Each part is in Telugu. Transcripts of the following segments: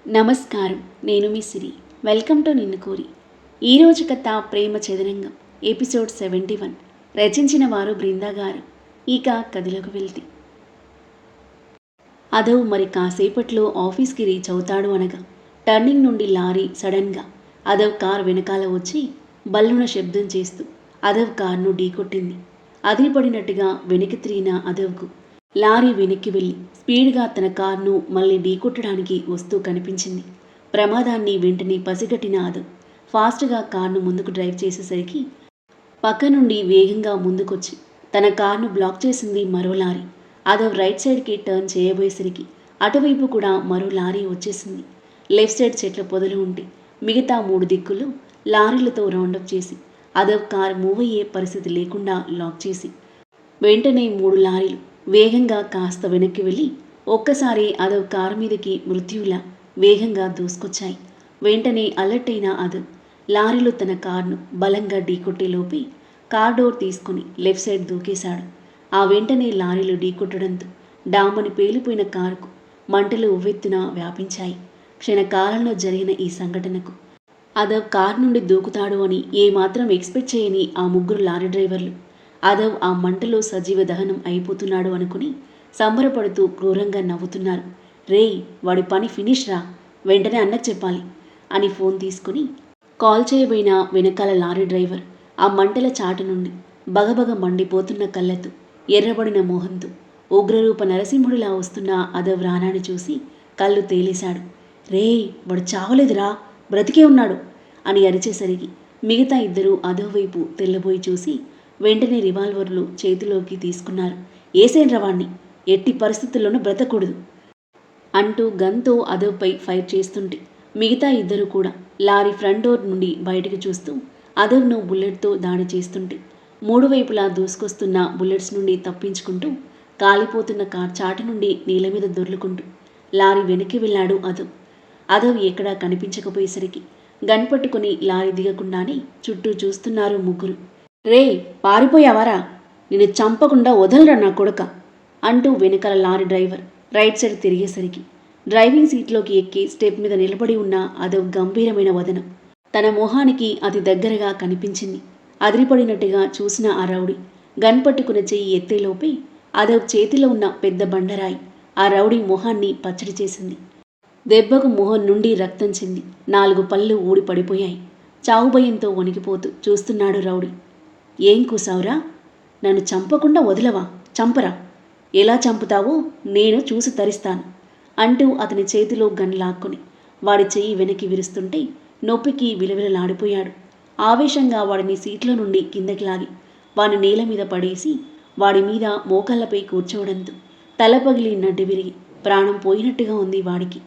నమస్కారం. నేను మీ సిరి. వెల్కమ్ టు నిన్ను కోరి. ఈరోజు కథ ప్రేమ చదరంగం ఎపిసోడ్ 71. రచించిన వారు బృందా గారు. ఇక కథలోకి వెళ్తే అదవ్ మరి కాసేపట్లో ఆఫీస్కి రీచ్ అవుతాడు అనగా టర్నింగ్ నుండి లారీ సడన్గా అదవ్ కార్ వెనకాల వచ్చి బల్లున శబ్దం చేస్తూ అదవ్ కార్ను ఢీకొట్టింది. అదిరిపడినట్టుగా వెనక్కి తిరిగిన అదవ్కు లారీ వెనక్కి వెళ్ళి స్పీడ్గా తన కార్ను మళ్ళీ ఢీకొట్టడానికి వస్తూ కనిపించింది. ప్రమాదాన్ని వెంటనే పసిగట్టిన అదవ్ ఫాస్ట్గా కార్ను ముందుకు డ్రైవ్ చేసేసరికి పక్క నుండి వేగంగా ముందుకొచ్చి తన కార్ను బ్లాక్ చేసింది మరో లారీ. అదవ్ రైట్ సైడ్కి టర్న్ చేయబోయేసరికి అటువైపు కూడా మరో లారీ వచ్చేసింది. లెఫ్ట్ సైడ్ చెట్ల పొదలు ఉంటే మిగతా 3 దిక్కులు లారీలతో రౌండప్ చేసి అదవ్ కార్ మూవ్ అయ్యే పరిస్థితి లేకుండా లాక్ చేసి వెంటనే 3 లారీలు వేగంగా కాస్త వెనక్కి వెళ్ళి ఒక్కసారి అదవ్ కారు మీదకి మృత్యువులా వేగంగా దూసుకొచ్చాయి. వెంటనే అలర్ట్ అయిన అదవ్ లారీలో తన కార్ను బలంగా ఢీకొట్టేలోపే కార్ డోర్ తీసుకుని లెఫ్ట్ సైడ్ దూకేశాడు. ఆ వెంటనే లారీలు ఢీకొట్టడంతో డామని పేలిపోయిన కారుకు మంటలు ఉవ్వెత్తున వ్యాపించాయి. క్షణకాలంలో జరిగిన ఈ సంఘటనకు అదవ్ కార్ నుండి దూకుతాడు అని ఏమాత్రం ఎక్స్పెక్ట్ చేయని ఆ 3 లారీ డ్రైవర్లు అదవ్ ఆ మంటలో సజీవ దహనం అయిపోతున్నాడు అనుకుని సంబరపడుతూ క్రూరంగా నవ్వుతున్నారు. రేయ్, వాడి పని ఫినిష్ రా, వెంటనే అన్నకు చెప్పాలి అని ఫోన్ తీసుకుని కాల్ చేయబోయిన వెనకాల లారీ డ్రైవర్ ఆ మంటల చాటు నుండి బగబగ మండిపోతున్న కళ్ళతో ఎర్రబడిన మోహంతో ఉగ్రరూప నరసింహుడిలా వస్తున్న అదవ్ రానాని చూసి కళ్ళు తేలేశాడు. రేయ్, వాడు చావలేదురా, బ్రతికే ఉన్నాడు అని అరిచేసరికి మిగతా ఇద్దరూ అదవ్ వైపు తెల్లబోయి చూసి వెంటనే రివాల్వర్లు చేతిలోకి తీసుకున్నారు. ఏసేండ్ర వాణ్ణి, ఎట్టి పరిస్థితుల్లోనూ బ్రతకూడదు అంటూ గన్తో అదవ్పై ఫైర్ చేస్తుంటే మిగతా ఇద్దరు కూడా లారీ ఫ్రంట్ డోర్ నుండి బయటకు చూస్తూ అదవ్ను బుల్లెట్తో దాడి చేస్తుంటే 3 వైపులా దూసుకొస్తున్న బుల్లెట్స్ నుండి తప్పించుకుంటూ కాలిపోతున్న కార్ చాటు నుండి నీళ్ళ మీద దొర్లుకుంటూ లారీ వెనక్కి వెళ్ళాడు అదవ్. అదవ్ ఎక్కడా కనిపించకపోయేసరికి గన్ పట్టుకుని లారీ దిగకుండానే చుట్టూ చూస్తున్నారు ముగ్గురు. రే, పారిపోయావారా, నిన్ను చంపకుండా వదలరా నా కొడుక అంటూ వెనకాల లారీ డ్రైవర్ రైట్ సైడ్ తిరిగేసరికి డ్రైవింగ్ సీట్లోకి ఎక్కి స్టెప్ మీద నిలబడి ఉన్న అదవ్ గంభీరమైన వదనం తన మొహానికి అతి దగ్గరగా కనిపించింది. అదిరిపడినట్టుగా చూసిన ఆ రౌడీ గన్ పట్టుకున్న చెయ్యి ఎత్తేలోపే అదవ్ చేతిలో ఉన్న పెద్ద బండరాయి ఆ రౌడీ మొహాన్ని పచ్చడి చేసింది. దెబ్బకు మొహం నుండి రక్తం చింది 4 పళ్ళు ఊడి పడిపోయాయి. చావు భయంతో వణికిపోతూ చూస్తున్నాడు రౌడీ. ఏం కూసావురా, నన్ను చంపకుండా వదలవా, చంపరా, ఎలా చంపుతావో నేను చూసి తరిస్తాను అంటూ అతని చేతిలో గన్ లాక్కుని వాడి చెయ్యి వెనక్కి విరుస్తుంటే నొప్పికి విలవిలలాడిపోయాడు. ఆవేశంగా వాడిని సీట్లో నుండి కిందకి లాగి వాడిని నేల మీద పడేసి వాడి మీద మోకాళ్ళపై కూర్చోవడంతో తల పగిలి నడ్డి విరిగి ప్రాణం పోయినట్టుగా ఉంది వాడికి.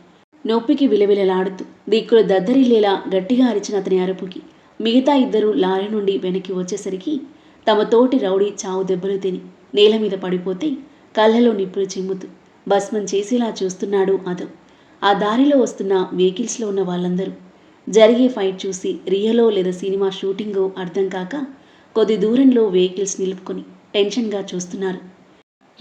నొప్పికి విలవిలలాడుతూ దిక్కులు దద్దరిల్లేలా గట్టిగా అరిచిన అతని అరుపుకి మిగతా ఇద్దరు లారీ నుండి వెనక్కి వచ్చేసరికి తమ తోటి రౌడీ చావు దెబ్బలు తిని నేల మీద పడిపోతే కళ్ళలో నిప్పులు చిమ్ముతూ భస్మం చేసేలా చూస్తున్నాడు అదవ్. ఆ దారిలో వస్తున్న వెహికల్స్లో ఉన్న వాళ్ళందరూ జరిగే ఫైట్ చూసి రియలో లేదా సినిమా షూటింగో అర్థం కాక కొద్ది దూరంలో వెహికల్స్ నిలుపుకొని టెన్షన్గా చూస్తున్నారు.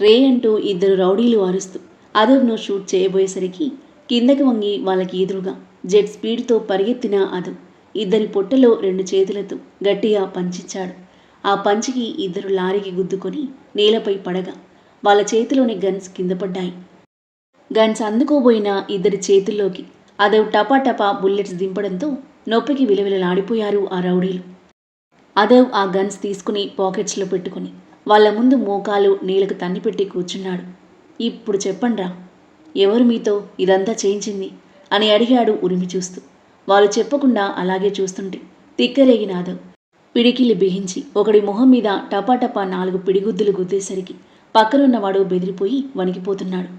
రే అంటూ ఇద్దరు రౌడీలు అరుస్తూ అదవ్ను షూట్ చేయబోయేసరికి కిందకి వంగి వాళ్ళకి ఎదురుగా జెట్ స్పీడ్తో పరిగెత్తిన అదవ్ ఇద్దరి పొట్టలో 2 చేతులతో గట్టిగా పంచిచ్చాడు. ఆ పంచికి ఇద్దరు లారీకి గుద్దుకొని నేలపై పడగా వాళ్ళ చేతిలోని గన్స్ కింద పడ్డాయి. గన్స్ అందుకోబోయిన ఇద్దరి చేతుల్లోకి అదవ్ టపాటపా బుల్లెట్స్ దింపడంతో నొప్పికి విలవిలలాడిపోయారు ఆ రౌడీలు. అదవ్ ఆ గన్స్ తీసుకుని పాకెట్స్లో పెట్టుకుని వాళ్ళ ముందు మోకాలు నేలకు తన్నిపెట్టి కూర్చున్నాడు. ఇప్పుడు చెప్పండ్రా, ఎవరు మీతో ఇదంతా చేయించింది అని అడిగాడు ఉరిమి చూస్తూ. వాళ్ళు చెప్పకుండా అలాగే చూస్తుంటే తిక్కరేగిన అదవ్ పిడికిలి బిగించి ఒకడి మొహం మీద టపాటపా 4 పిడిగుద్దులు గుద్దేసరికి పక్కనున్నవాడు బెదిరిపోయి వణికిపోతున్నాడు.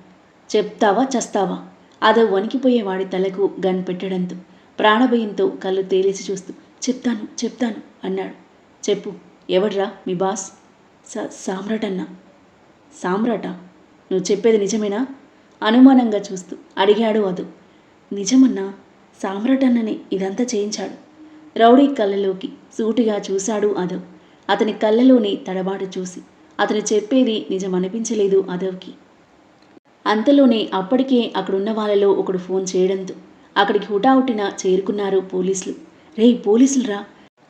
చెప్తావా చస్తావా, అదవ్ వణికిపోయే వాడి తలకు గన్ పెట్టడంతో ప్రాణభయంతో కళ్ళు తేలేసి చూస్తూ చెప్తాను చెప్తాను అన్నాడు. చెప్పు, ఎవడ్రా మీ బాస్? సామ్రాట్ అన్నా. సామ్రాటా, నువ్వు చెప్పేది నిజమేనా అనుమానంగా చూస్తూ అడిగాడు అదవ్. నిజమన్నా, సామ్రాట్ అన్ననే ఇదంతా చేయించాడు. రౌడీ కళ్ళలోకి సూటిగా చూశాడు అదవ్. అతని కళ్ళలోని తడబాటు చూసి అతను చెప్పేది నిజమనిపించలేదు అదవ్కి. అంతలోనే అప్పటికే అక్కడున్న వాళ్ళలో ఒకడు ఫోన్ చేయడంతో అక్కడికి హుటాహుటిన చేరుకున్నారు పోలీసులు. రేయ్ పోలీసులురా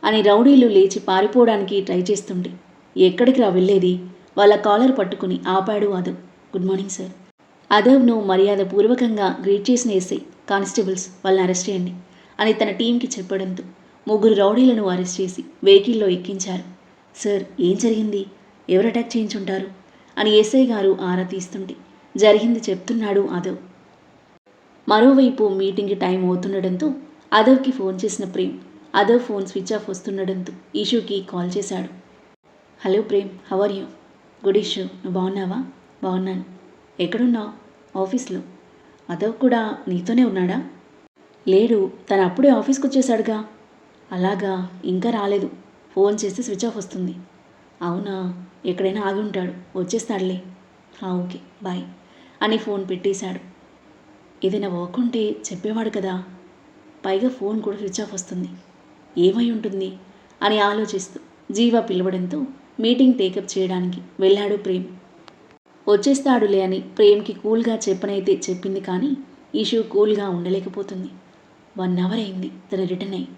అని రౌడీలు లేచి పారిపోవడానికి ట్రై చేస్తుంటే, ఎక్కడికి రా వెళ్ళేది? వాళ్ళ కాలర్ పట్టుకుని ఆపాడు అదవ్. Good morning sir. అదవ్ను మర్యాదపూర్వకంగా గ్రీట్ చేసిన ఎస్ఐ, కానిస్టేబుల్స్ వాళ్ళని అరెస్ట్ చేయండి అని తన టీంకి చెప్పడంతో 3 రౌడీలను అరెస్ట్ చేసి వెహికల్లో ఎక్కించారు. సార్ ఏం జరిగింది? ఎవరు అటాక్ చేయించుంటారు అని ఎస్ఐ గారు ఆరా తీస్తుంటే జరిగింది చెప్తున్నాడు అదవ్. మరోవైపు మీటింగ్కి టైం అవుతుండడంతో అదవ్కి ఫోన్ చేసిన Prem, Adav phone switch off వస్తుండడంతో ఇషుకి కాల్ చేశాడు. Hello Prem, how are you? Good Ishu, నువ్వు బాగున్నావా? బాగున్నాను. ఎక్కడున్నావు? ఆఫీస్లో. అదవ్ కూడా నీతోనే ఉన్నాడా? లేడు, తను అప్పుడే ఆఫీస్కి వచ్చేసాడుగా. అలాగా, ఇంకా రాలేదు. ఫోన్ చేస్తే స్విచ్ ఆఫ్ వస్తుంది. అవునా, ఎక్కడైనా ఆగి ఉంటాడు, వచ్చేస్తాడులే. ఓకే బాయ్ అని ఫోన్ పెట్టేశాడు. ఏదైనా వర్క్ ఉంటే చెప్పేవాడు కదా, పైగా ఫోన్ కూడా స్విచ్ ఆఫ్ వస్తుంది. ఏమై ఉంటుంది అని ఆలోచిస్తూ జీవా పిలవడంతో మీటింగ్ టేకప్ చేయడానికి వెళ్ళాడు ప్రేమ్. వచ్చేస్తాడులే అని ప్రేమ్కి కూల్గా చెప్పనైతే చెప్పింది, కానీ ఇష్యూ కూల్గా ఉండలేకపోతుంది. 1 అవర్ అయింది తను రిటర్న్ అయ్యి.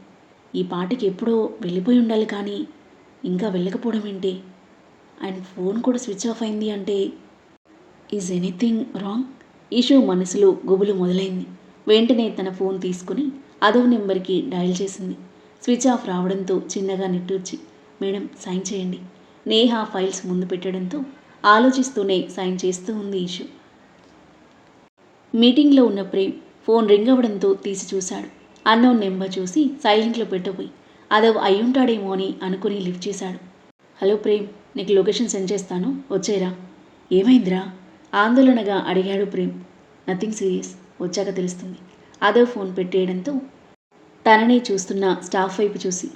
ఈ పాటికి ఎప్పుడో వెళ్ళిపోయి ఉండాలి, కానీ ఇంకా వెళ్ళకపోవడం ఏంటి? అండ్ ఫోన్ కూడా స్విచ్ ఆఫ్ అయింది అంటే ఈజ్ ఎనీథింగ్ రాంగ్? ఇషు మనసులో గుబులు మొదలైంది. వెంటనే తన ఫోన్ తీసుకుని అదవ్ నెంబర్కి డయల్ చేసింది. స్విచ్ ఆఫ్ రావడంతో చిన్నగా నిట్టూర్చి, మేడం సైన్ చేయండి. నేహ ఫైల్స్ ముందు పెట్టడంతో ఆలోచిస్తూనే సైన్ చేస్తూ ఉంది ఇషు. మీటింగ్లో ఉన్న ప్రేమ్ ఫోన్ రింగ్ అవ్వడంతో తీసి చూశాడు. అన్నోన్ నెంబర్ చూసి సైలెంట్లో పెట్టబోయి అదవ్ అయ్యుంటాడేమో అని అనుకుని లిఫ్ట్ చేశాడు. హలో ప్రేమ్, నీకు లొకేషన్ సెండ్ చేస్తాను, వచ్చేరా. ఏమైందిరా ఆందోళనగా అడిగాడు ప్రేమ్. నథింగ్ సీరియస్, వచ్చాక తెలుస్తుంది. అదవ్ ఫోన్ పెట్టేయడంతో తననే చూస్తున్న స్టాఫ్ వైపు చూసి,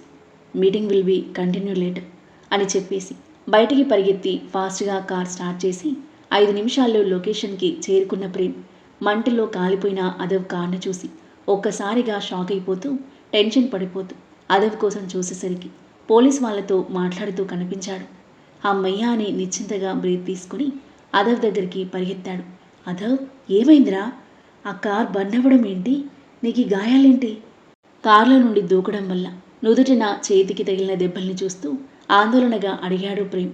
meeting will be continue later అని చెప్పేసి బయటికి పరిగెత్తి ఫాస్ట్గా కార్ స్టార్ట్ చేసి 5 నిమిషాల్లో లొకేషన్కి చేరుకున్న ప్రేమ్ మంటల్లో కాలిపోయిన అదవ్ కార్ను చూసి ఒక్కసారిగా షాక్ అయిపోతూ టెన్షన్ పడిపోతూ అదవ్ కోసం చూసేసరికి పోలీస్ వాళ్ళతో మాట్లాడుతూ కనిపించాడు. అమ్మయ్య అని నిశ్చింతగా బ్రీత్ తీసుకుని అదవ్ దగ్గరికి పరిగెత్తాడు. అదవ్, ఏమైందిరా? ఆ కార్ బర్న్ అవ్వడం ఏంటి? నీకు గాయాలేంటి? కార్లో నుండి దూకడం వల్ల నుదుటిన చేతికి తగిలిన దెబ్బల్ని చూస్తూ ఆందోళనగా అడిగాడు ప్రేమ్.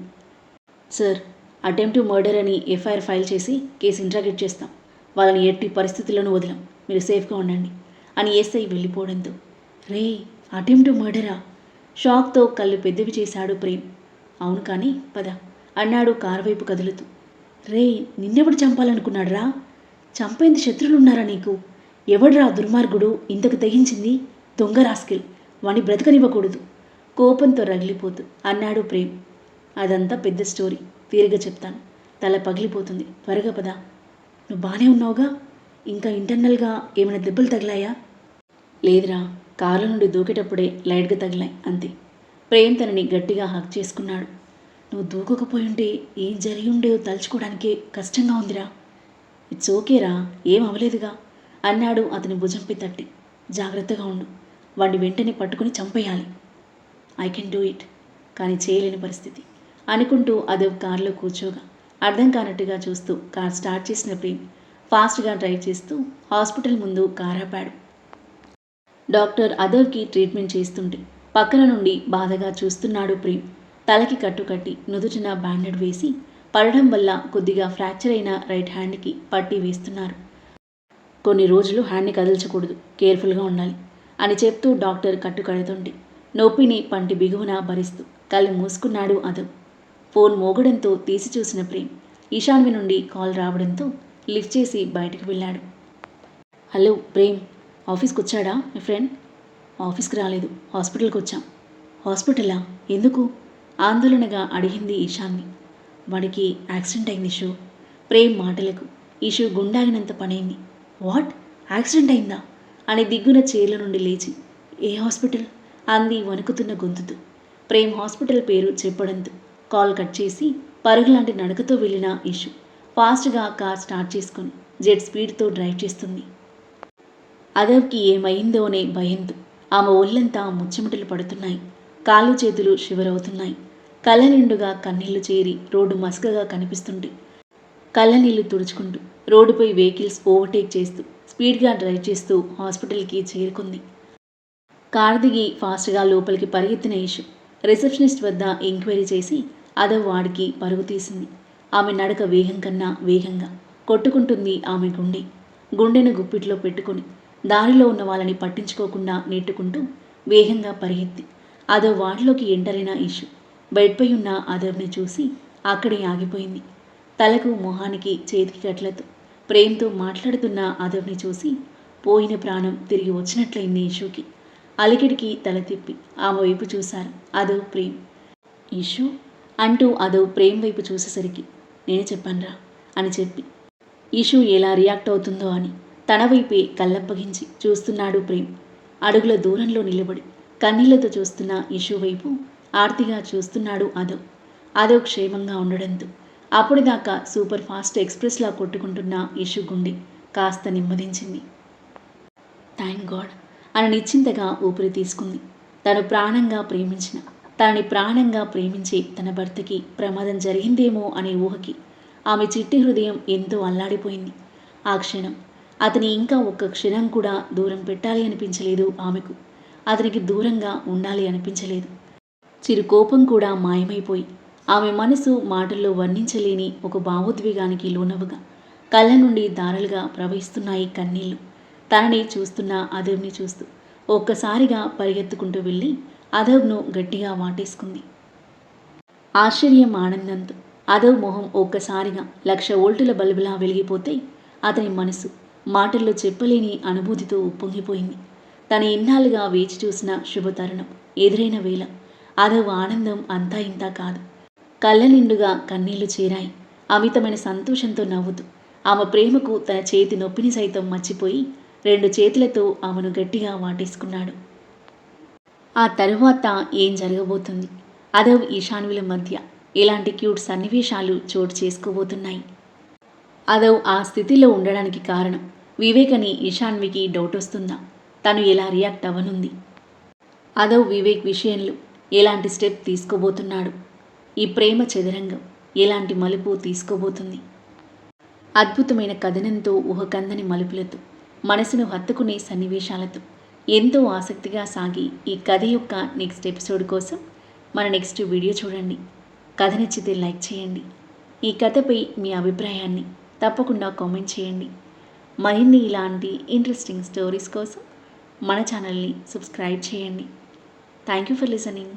సార్, అటెంప్ట్ మర్డర్ అని ఎఫ్ఐఆర్ ఫైల్ చేసి కేసు ఇంట్రాగేట్ చేస్తాం. వాళ్ళని ఎట్టి పరిస్థితుల్లోనూ వదలం, మీరు సేఫ్గా ఉండండి అని ఎస్ఐ వెళ్ళిపోవడంతో, రే అటెంప్ట్ మర్డరా? షాక్తో కళ్ళు పెద్దవి చేశాడు ప్రేమ్. అవును కానీ పద అన్నాడు కారు వైపు కదులుతూ. రే, నిన్నెవడు చంపాలనుకున్నాడురా? చంపేంది శత్రులున్నారా నీకు? ఎవడ్రా దుర్మార్గుడు ఇంతకు తెగించింది? దొంగ రాస్కిల్, వాణ్ణి బ్రతకనివ్వకూడదు కోపంతో రగిలిపోతూ అన్నాడు ప్రేమ్. అదంతా పెద్ద స్టోరీ, తీరిగా చెప్తాను. తల పగిలిపోతుంది, త్వరగా పద. నువ్వు బాగానే ఉన్నావుగా? ఇంకా ఇంటర్నల్గా ఏమైనా దెబ్బలు తగిలాయా? లేదురా, కారులో నుండి దూకేటప్పుడే లైట్గా తగిలాయి అంతే. ప్రేమ్ తనని గట్టిగా హక్ చేసుకున్నాడు. నువ్వు దూకకపోయింటే ఏం జరిగి ఉండేదో తలుచుకోవడానికే కష్టంగా ఉందిరా. ఇట్స్ ఓకేరా, ఏం అవ్వలేదుగా అన్నాడు అతని భుజంపై తట్టి. జాగ్రత్తగా ఉండు, వాడిని వెంటనే పట్టుకుని చంపేయాలి. ఐ కెన్ డూ ఇట్, కానీ చేయలేని పరిస్థితి అనుకుంటూ అదవ్ కారులో కూర్చోగా అర్థం కానట్టుగా చూస్తూ కార్ స్టార్ట్ చేసిన ప్రేమ్ ఫాస్ట్గా డ్రైవ్ చేస్తూ హాస్పిటల్ ముందు కార్ ఆపాడు. డాక్టర్ అదవ్కి ట్రీట్మెంట్ చేస్తుంటే పక్కన నుండి బాధగా చూస్తున్నాడు ప్రేమ్. తలకి కట్టుకట్టి నుదుటిన బ్యాండెడ్ వేసి పడడం వల్ల కొద్దిగా ఫ్రాక్చర్ అయిన రైట్ హ్యాండ్కి పట్టీ వేస్తున్నారు. కొన్ని రోజులు హ్యాండ్ని కదల్చకూడదు, కేర్ఫుల్గా ఉండాలి అని చెప్తూ డాక్టర్ కట్టుకడుతుంటే నొప్పిని పంటి బిగువున భరిస్తూ కళ్ళు మూసుకున్నాడు అదవ్. ఫోన్ మోగడంతో తీసి చూసిన ప్రేమ్ ఈశాన్వి నుండి కాల్ రావడంతో లిఫ్ట్ చేసి బయటకు వెళ్ళాడు. హలో ప్రేమ్, ఆఫీస్కి వచ్చాడా మీ ఫ్రెండ్? ఆఫీస్కి రాలేదు, హాస్పిటల్కి వచ్చాం. హాస్పిటలా? ఎందుకు? ఆందోళనగా అడిగింది ఈశాన్వి. వాడికి యాక్సిడెంట్ అయింది ఇషు. ప్రేమ్ మాటలకు ఇషు గుండాగినంత పనైంది. వాట్, యాక్సిడెంట్ అయిందా అని దిగ్గున చైర్ల నుండి లేచి, ఏ హాస్పిటల్ అంది వణుకుతున్న గొంతుతో. ప్రేమ్ హాస్పిటల్ పేరు చెప్పడంతో కాల్ కట్ చేసి పరుగులాంటి నడకతో వెళ్ళిన ఇషు ఫాస్ట్గా కార్ స్టార్ట్ చేసుకుని జెట్ స్పీడ్తో డ్రైవ్ చేస్తుంది. అదవ్కి ఏమైందో అనే భయంతో ఆమె ఒళ్ళంతా ముచ్చెమటలు పడుతున్నాయి. కాళ్ళు చేతులు షివరవుతున్నాయి. కళ్ళ నిండుగా కన్నీళ్లు చేరి రోడ్డు మసకగా కనిపిస్తుంటే కళ్ళ నీళ్లు తుడుచుకుంటూ రోడ్డుపై వెహికల్స్ ఓవర్టేక్ చేస్తూ స్పీడ్గా డ్రైవ్ చేస్తూ హాస్పిటల్కి చేరుకుంది. కారు దిగి ఫాస్ట్గా లోపలికి పరిగెత్తిన ఇషు రిసెప్షనిస్ట్ వద్ద ఎంక్వైరీ చేసి అదవ్ వాడికి పరుగు తీసింది. ఆమె నడక వేగం కన్నా వేగంగా కొట్టుకుంటుంది. ఆమె గుండెను గుప్పిట్లో పెట్టుకుని దారిలో ఉన్న వాళ్ళని పట్టించుకోకుండా నెట్టుకుంటూ వేగంగా పరిగెత్తి అదవ్ వార్డులోకి ఎంటరైన ఇషు బెడ్పై ఉన్న అదవ్ని చూసి అక్కడే ఆగిపోయింది. తలకు మొహానికి చేతికి కట్లతో ప్రేమ్తో మాట్లాడుతున్న అదవ్ని చూసి పోయిన ప్రాణం తిరిగి వచ్చినట్లయింది ఇషుకి. అలికిడికి తల తిప్పి ఆమె వైపు చూశారు అదవ్, ప్రేమ్. ఇషు అంటూ అదవ్ ప్రేమ్ వైపు చూసేసరికి నేనే చెప్పానురా అని చెప్పి ఇషు ఎలా రియాక్ట్ అవుతుందో అని తన వైపే కళ్ళప్పగించి చూస్తున్నాడు ప్రేమ్. అడుగుల దూరంలో నిలబడి కన్నీళ్లతో చూస్తున్న ఇషు వైపు ఆర్తిగా చూస్తున్నాడు అదవ్. అదవ్ క్షేమంగా ఉండడంతో అప్పటిదాకా సూపర్ ఫాస్ట్ ఎక్స్ప్రెస్లా కొట్టుకుంటున్న ఇషు గుండె కాస్త నెమ్మదించింది. థ్యాంక్ గాడ్ అని నిశ్చింతగా ఊపిరి తీసుకుంది. తను ప్రాణంగా ప్రేమించే తన భర్తకి ప్రమాదం జరిగిందేమో అనే ఊహకి ఆమె చిట్టి హృదయం ఎంతో అల్లాడిపోయింది. ఆ క్షణం అతని ఇంకా ఒక్క క్షణం కూడా దూరం పెట్టాలి అనిపించలేదు ఆమెకు. అతనికి దూరంగా ఉండాలి అనిపించలేదు. చిరు కోపం కూడా మాయమైపోయి ఆమె మనసు మాటల్లో వర్ణించలేని ఒక భావోద్వేగానికి లోనవగా కళ్ళ నుండి దారలుగా ప్రవహిస్తున్నాయి కన్నీళ్లు. తనని చూస్తున్న అదవ్ని చూస్తూ ఒక్కసారిగా పరిగెత్తుకుంటూ వెళ్ళి అదవ్ను గట్టిగా వాటేసుకుంది. ఆశ్చర్యం, ఆనందంతో అదవ్ మొహం ఒక్కసారిగా 1,00,000 వోల్టుల బల్బులా వెలిగిపోతే అతని మనసు మాటల్లో చెప్పలేని అనుభూతితో ఉప్పొంగిపోయింది. తను ఇన్నాళ్ళుగా వేచి చూసిన శుభతరుణం ఎదురైన వేళ అదవ్ ఆనందం అంతా ఇంతా కాదు. కళ్ళ నిండుగా కన్నీళ్లు చేరాయి. అమితమైన సంతోషంతో నవ్వుతూ ఆమె ప్రేమకు తన చేతి నొప్పిని సైతం మర్చిపోయి 2 చేతులతో ఆమెను గట్టిగా వాటేసుకున్నాడు. ఆ తరువాత ఏం జరగబోతుంది? అదవ్, ఈశాన్విల మధ్య ఎలాంటి క్యూట్ సన్నివేశాలు చోటు చేసుకోబోతున్నాయి? అదవ్ ఆ స్థితిలో ఉండడానికి కారణం వివేక్ అని ఈశాన్వికి డౌట్ వస్తుందా? తను ఎలా రియాక్ట్ అవ్వనుంది? అదవ్ వివేక్ విషయంలో ఎలాంటి స్టెప్ తీసుకోబోతున్నాడు? ఈ ప్రేమ చదరంగం ఎలాంటి మలుపు తీసుకోబోతుంది? అద్భుతమైన కథనంతో, ఊహకందని మలుపులతో, మనసును హత్తుకునే సన్నివేశాలతో ఎంతో ఆసక్తిగా సాగి ఈ కథ యొక్క నెక్స్ట్ ఎపిసోడ్ కోసం మన నెక్స్ట్ వీడియో చూడండి. కథ నచ్చితే లైక్ చేయండి. ఈ కథపై మీ అభిప్రాయాన్ని తప్పకుండా కామెంట్ చేయండి. మరిన్ని ఇలాంటి ఇంట్రెస్టింగ్ స్టోరీస్ కోసం మన ఛానల్ని సబ్స్క్రైబ్ చేయండి. Thank you for listening.